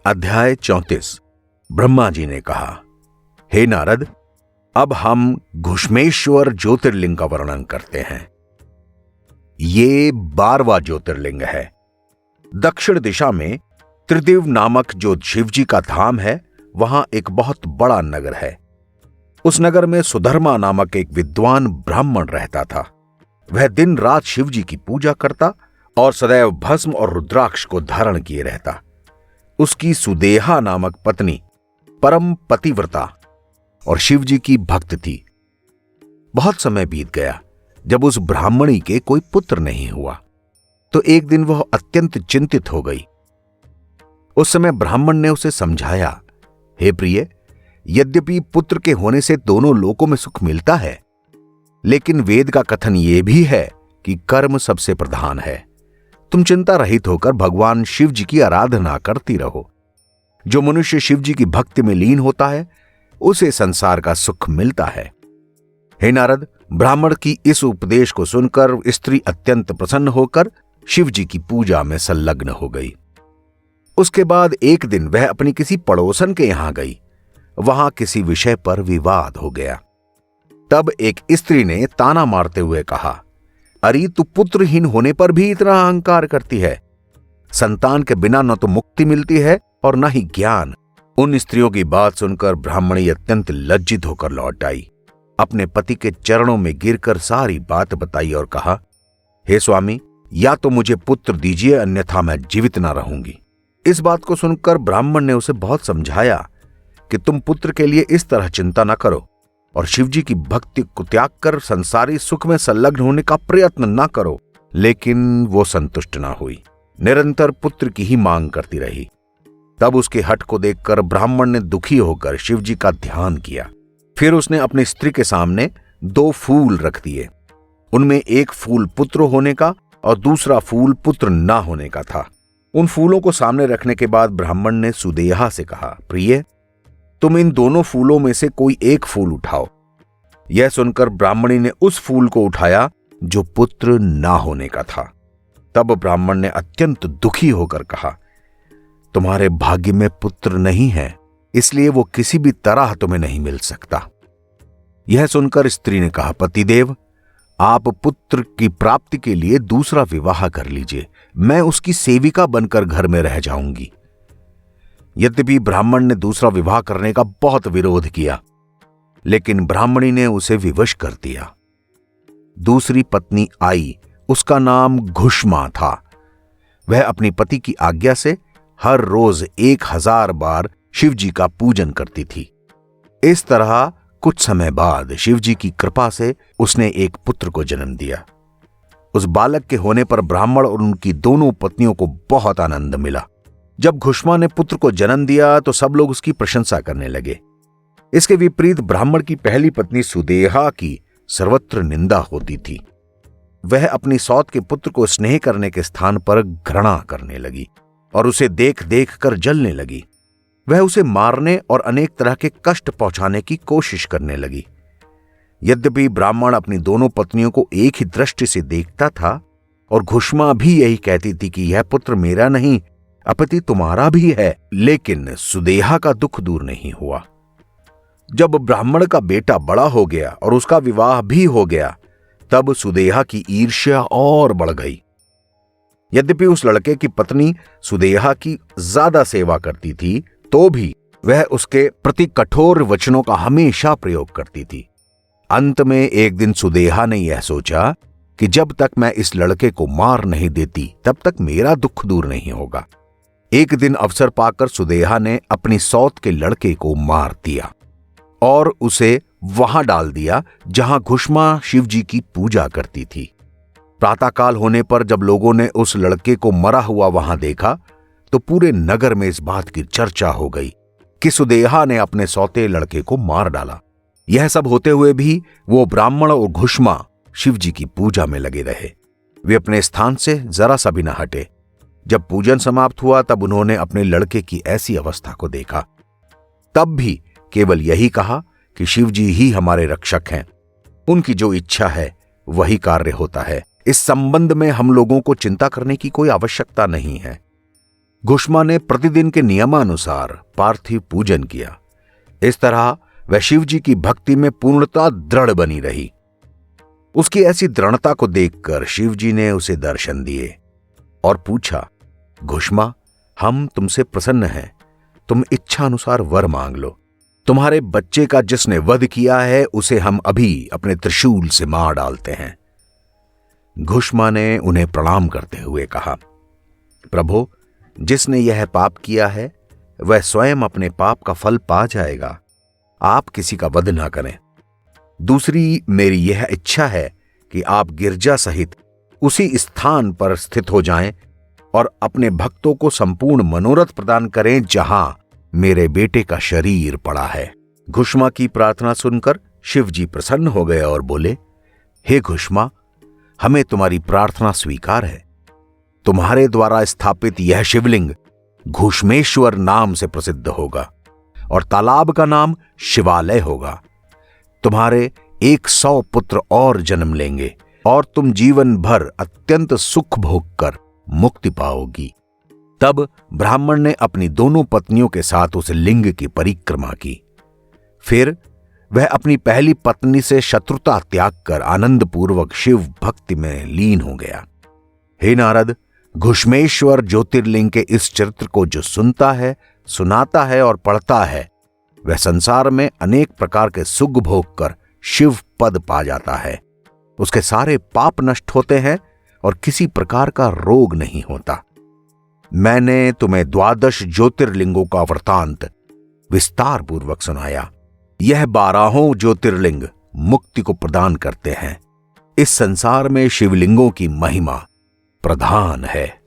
अध्याय 34। ब्रह्मा जी ने कहा, हे नारद, अब हम घुष्मेश्वर ज्योतिर्लिंग का वर्णन करते हैं। ये 12वां ज्योतिर्लिंग है। दक्षिण दिशा में त्रिदिव नामक जो शिवजी का धाम है, वहां एक बहुत बड़ा नगर है। उस नगर में सुधर्मा नामक एक विद्वान ब्राह्मण रहता था। वह दिन रात शिवजी की पूजा करता और सदैव भस्म और रुद्राक्ष को धारण किए रहता। उसकी सुदेहा नामक पत्नी परम पतिव्रता और शिवजी की भक्त थी। बहुत समय बीत गया। जब उस ब्राह्मणी के कोई पुत्र नहीं हुआ तो एक दिन वह अत्यंत चिंतित हो गई। उस समय ब्राह्मण ने उसे समझाया, हे प्रिय, यद्यपि पुत्र के होने से दोनों लोकों में सुख मिलता है, लेकिन वेद का कथन यह भी है कि कर्म सबसे प्रधान है। तुम चिंता रहित होकर भगवान शिव जी की आराधना करती रहो। जो मनुष्य शिव जी की भक्ति में लीन होता है, उसे संसार का सुख मिलता है। हे नारद, ब्राह्मण की इस उपदेश को सुनकर स्त्री अत्यंत प्रसन्न होकर शिव जी की पूजा में संलग्न हो गई। उसके बाद एक दिन वह अपनी किसी पड़ोसन के यहां गई। वहां किसी विषय पर विवाद हो गया। तब एक स्त्री ने ताना मारते हुए कहा, अरे तू पुत्रहीन होने पर भी इतना अहंकार करती है। संतान के बिना न तो मुक्ति मिलती है और न ही ज्ञान। उन स्त्रियों की बात सुनकर ब्राह्मणी अत्यंत लज्जित होकर लौट आई। अपने पति के चरणों में गिरकर सारी बात बताई और कहा, हे स्वामी, या तो मुझे पुत्र दीजिए, अन्यथा मैं जीवित ना रहूंगी। इस बात को सुनकर ब्राह्मण ने उसे बहुत समझाया कि तुम पुत्र के लिए इस तरह चिंता न करो और शिवजी की भक्ति को त्याग कर संसारी सुख में संलग्न होने का प्रयत्न न करो। लेकिन वो संतुष्ट न हुई, निरंतर पुत्र की ही मांग करती रही। तब उसके हठ को देखकर ब्राह्मण ने दुखी होकर शिवजी का ध्यान किया। फिर उसने अपनी स्त्री के सामने 2 फूल रख दिए। उनमें एक फूल पुत्र होने का और दूसरा फूल पुत्र ना होने का था। उन फूलों को सामने रखने के बाद ब्राह्मण ने सुदेहा से कहा, प्रिय, तुम इन दोनों फूलों में से कोई एक फूल उठाओ। यह सुनकर ब्राह्मणी ने उस फूल को उठाया जो पुत्र ना होने का था। तब ब्राह्मण ने अत्यंत दुखी होकर कहा, तुम्हारे भाग्य में पुत्र नहीं है, इसलिए वो किसी भी तरह तुम्हें नहीं मिल सकता। यह सुनकर स्त्री ने कहा, पतिदेव, आप पुत्र की प्राप्ति के लिए दूसरा विवाह कर लीजिए। मैं उसकी सेविका बनकर घर में रह जाऊंगी। यद्यपि ब्राह्मण ने दूसरा विवाह करने का बहुत विरोध किया, लेकिन ब्राह्मणी ने उसे विवश कर दिया। दूसरी पत्नी आई। उसका नाम घुष्मा था। वह अपनी पति की आज्ञा से हर रोज 1000 बार शिवजी का पूजन करती थी। इस तरह कुछ समय बाद शिवजी की कृपा से उसने एक पुत्र को जन्म दिया। उस बालक के होने पर ब्राह्मण और उनकी दोनों पत्नियों को बहुत आनंद मिला। जब घुष्मा ने पुत्र को जन्म दिया तो सब लोग उसकी प्रशंसा करने लगे। इसके विपरीत ब्राह्मण की पहली पत्नी सुदेहा की सर्वत्र निंदा होती थी। वह अपनी सौत के पुत्र को स्नेह करने के स्थान पर घृणा करने लगी और उसे देख देख कर जलने लगी। वह उसे मारने और अनेक तरह के कष्ट पहुंचाने की कोशिश करने लगी। यद्यपि ब्राह्मण अपनी दोनों पत्नियों को एक ही दृष्टि से देखता था और घुष्मा भी यही कहती थी कि यह पुत्र मेरा नहीं अपितु तुम्हारा भी है, लेकिन सुदेहा का दुख दूर नहीं हुआ। जब ब्राह्मण का बेटा बड़ा हो गया और उसका विवाह भी हो गया, तब सुदेहा की ईर्ष्या और बढ़ गई। यद्यपि उस लड़के की पत्नी सुदेहा की ज्यादा सेवा करती थी, तो भी वह उसके प्रति कठोर वचनों का हमेशा प्रयोग करती थी। अंत में एक दिन सुदेहा ने यह सोचा कि जब तक मैं इस लड़के को मार नहीं देती, तब तक मेरा दुख दूर नहीं होगा। एक दिन अवसर पाकर सुदेहा ने अपनी सौत के लड़के को मार दिया और उसे वहां डाल दिया जहां घुष्मा शिवजी की पूजा करती थी। प्रातःकाल होने पर जब लोगों ने उस लड़के को मरा हुआ वहां देखा, तो पूरे नगर में इस बात की चर्चा हो गई कि सुदेहा ने अपने सौते लड़के को मार डाला। यह सब होते हुए भी वो ब्राह्मण और घुष्मा शिवजी की पूजा में लगे रहे। वे अपने स्थान से जरा सा भी न हटे। जब पूजन समाप्त हुआ तब उन्होंने अपने लड़के की ऐसी अवस्था को देखा। तब भी केवल यही कहा कि शिवजी ही हमारे रक्षक हैं, उनकी जो इच्छा है वही कार्य होता है। इस संबंध में हम लोगों को चिंता करने की कोई आवश्यकता नहीं है। घुष्मा ने प्रतिदिन के नियमानुसार पार्थिव पूजन किया। इस तरह वह शिव जी की भक्ति में पूर्णतः दृढ़ बनी रही। उसकी ऐसी दृढ़ता को देखकर शिव जी ने उसे दर्शन दिए और पूछा, घुष्मा, हम तुमसे प्रसन्न हैं, तुम इच्छा अनुसार वर मांग लो। तुम्हारे बच्चे का जिसने वध किया है उसे हम अभी अपने त्रिशूल से मार डालते हैं। घुष्मा ने उन्हें प्रणाम करते हुए कहा, प्रभु, जिसने यह पाप किया है वह स्वयं अपने पाप का फल पा जाएगा। आप किसी का वध ना करें। दूसरी मेरी यह इच्छा है कि आप गिरजा सहित उसी स्थान पर स्थित हो जाएं और अपने भक्तों को संपूर्ण मनोरथ प्रदान करें जहां मेरे बेटे का शरीर पड़ा है। घुष्मा की प्रार्थना सुनकर शिव जी प्रसन्न हो गए और बोले, हे घुष्मा, हमें तुम्हारी प्रार्थना स्वीकार है। तुम्हारे द्वारा स्थापित यह शिवलिंग घुष्मेश्वर नाम से प्रसिद्ध होगा और तालाब का नाम शिवालय होगा। तुम्हारे 100 पुत्र और जन्म लेंगे और तुम जीवन भर अत्यंत सुख भोग कर मुक्ति पाओगी। तब ब्राह्मण ने अपनी दोनों पत्नियों के साथ उस लिंग की परिक्रमा की। फिर वह अपनी पहली पत्नी से शत्रुता त्याग कर आनंद पूर्वक शिव भक्ति में लीन हो गया। हे नारद, घुष्मेश्वर ज्योतिर्लिंग के इस चरित्र को जो सुनता है, सुनाता है और पढ़ता है, वह संसार में अनेक प्रकार के सुख भोग कर शिव पद पा जाता है। उसके सारे पाप नष्ट होते हैं और किसी प्रकार का रोग नहीं होता। मैंने तुम्हें 12 ज्योतिर्लिंगों का वृतांत विस्तार पूर्वक सुनाया। यह 12 ज्योतिर्लिंग मुक्ति को प्रदान करते हैं। इस संसार में शिवलिंगों की महिमा प्रधान है।